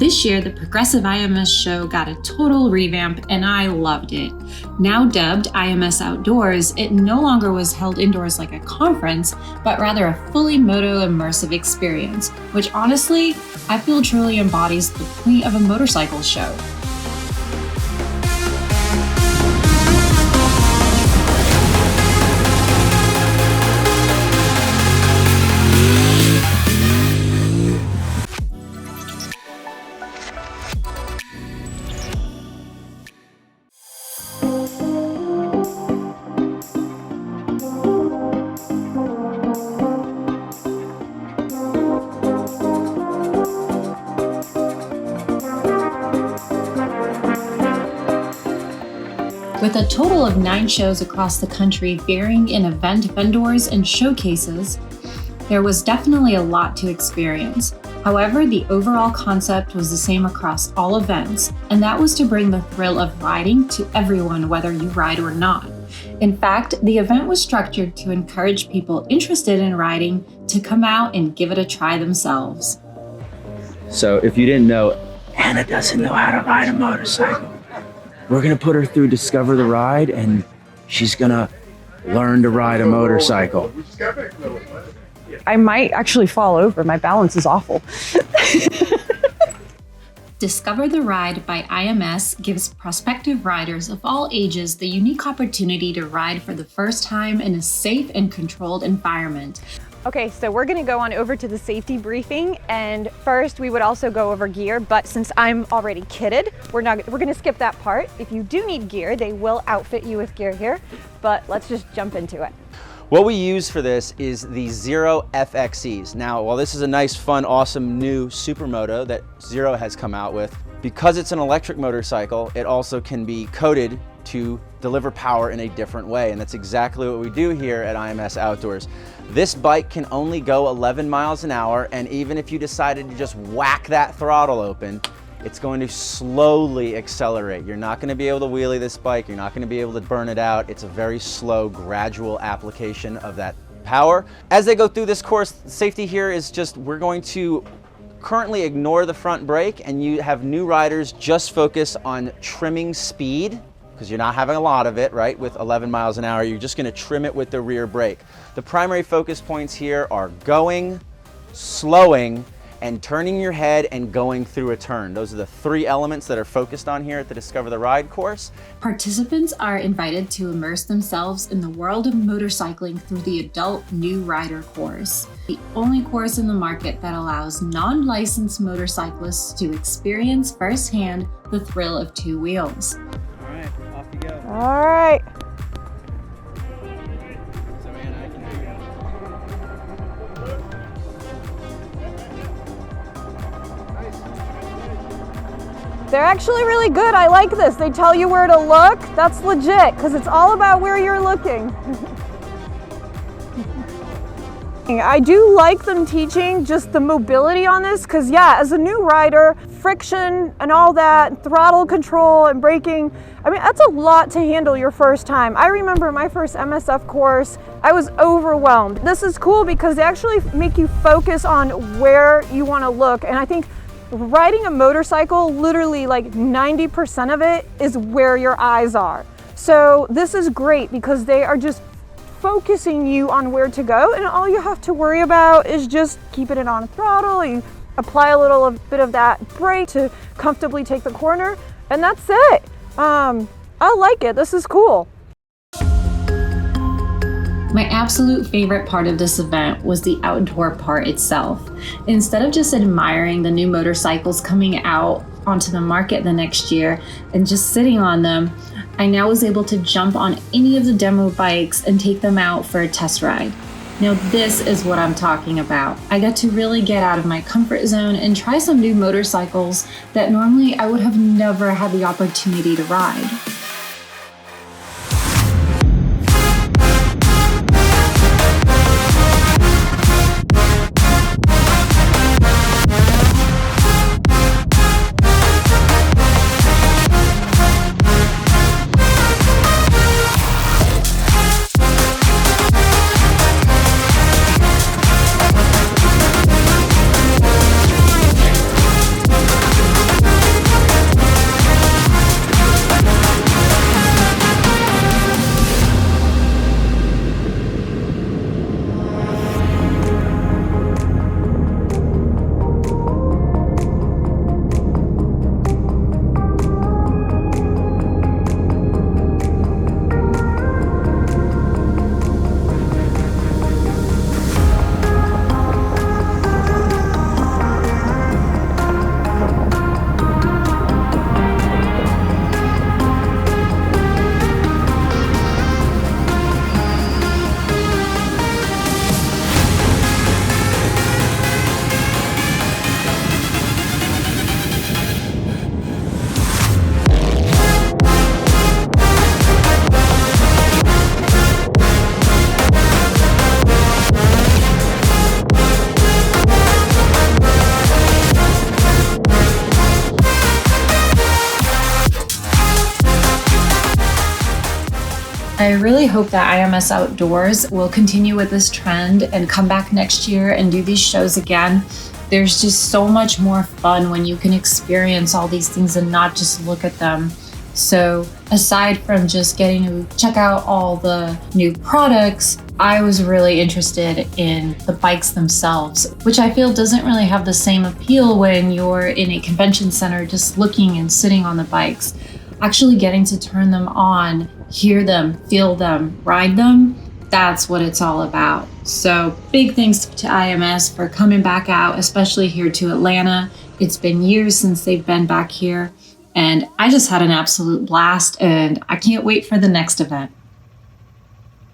This year, the Progressive IMS show got a total revamp and I loved it. Now dubbed IMS Outdoors, it no longer was held indoors like a conference, but rather a fully moto immersive experience, which honestly, I feel truly embodies the point of a motorcycle show. With a total of 9 shows across the country varying in event vendors and showcases, there was definitely a lot to experience. However, the overall concept was the same across all events, and that was to bring the thrill of riding to everyone, whether you ride or not. In fact, the event was structured to encourage people interested in riding to come out and give it a try themselves. So if you didn't know, Anna doesn't know how to ride a motorcycle. We're gonna put her through Discover the Ride and she's gonna learn to ride a motorcycle. I might actually fall over. My balance is awful. Discover the Ride by IMS gives prospective riders of all ages the unique opportunity to ride for the first time in a safe and controlled environment. Okay, so we're gonna go on over to the safety briefing, and first we would also go over gear, but since I'm already kitted, we're gonna skip that part. If you do need gear, they will outfit you with gear here, but let's just jump into it. What we use for this is the Zero FXEs. Now, while this is a nice, fun, awesome new supermoto that Zero has come out with, because it's an electric motorcycle, it also can be coated to deliver power in a different way, and that's exactly what we do here at IMS Outdoors. This bike can only go 11 miles an hour, and even if you decided to just whack that throttle open, it's going to slowly accelerate. You're not going to be able to wheelie this bike, you're not going to be able to burn it out. It's a very slow, gradual application of that power. As they go through this course, safety here is just, we're going to currently ignore the front brake, and you have new riders just focus on trimming speed, because you're not having a lot of it, right? With 11 miles an hour, you're just gonna trim it with the rear brake. The primary focus points here are going, slowing, and turning your head and going through a turn. Those are the 3 elements that are focused on here at the Discover the Ride course. Participants are invited to immerse themselves in the world of motorcycling through the Adult New Rider course, the only course in the market that allows non-licensed motorcyclists to experience firsthand the thrill of 2 wheels. All right, off you go. All right. They're actually really good. I like this. They tell you where to look. That's legit, because it's all about where you're looking. I do like them teaching just the mobility on this, because yeah, as a new rider, friction and all that, throttle control and braking, I mean, that's a lot to handle your first time. I remember my first MSF course, I was overwhelmed. This is cool because they actually make you focus on where you want to look, and I think riding a motorcycle, literally like 90% of it is where your eyes are. So this is great because they are just focusing you on where to go, and all you have to worry about is just keeping it on throttle. You apply a bit of that brake to comfortably take the corner, and that's it. I like it. This is cool. My absolute favorite part of this event was the outdoor part itself. Instead of just admiring the new motorcycles coming out onto the market the next year and just sitting on them, I now was able to jump on any of the demo bikes and take them out for a test ride. Now this is what I'm talking about. I got to really get out of my comfort zone and try some new motorcycles that normally I would have never had the opportunity to ride. I really hope that IMS Outdoors will continue with this trend and come back next year and do these shows again. There's just so much more fun when you can experience all these things and not just look at them. So aside from just getting to check out all the new products, I was really interested in the bikes themselves, which I feel doesn't really have the same appeal when you're in a convention center just looking and sitting on the bikes. Actually getting to turn them on, hear them, feel them, ride them, that's what it's all about. So big thanks to IMS for coming back out, especially here to Atlanta. It's been years since they've been back here, and I just had an absolute blast, and I can't wait for the next event.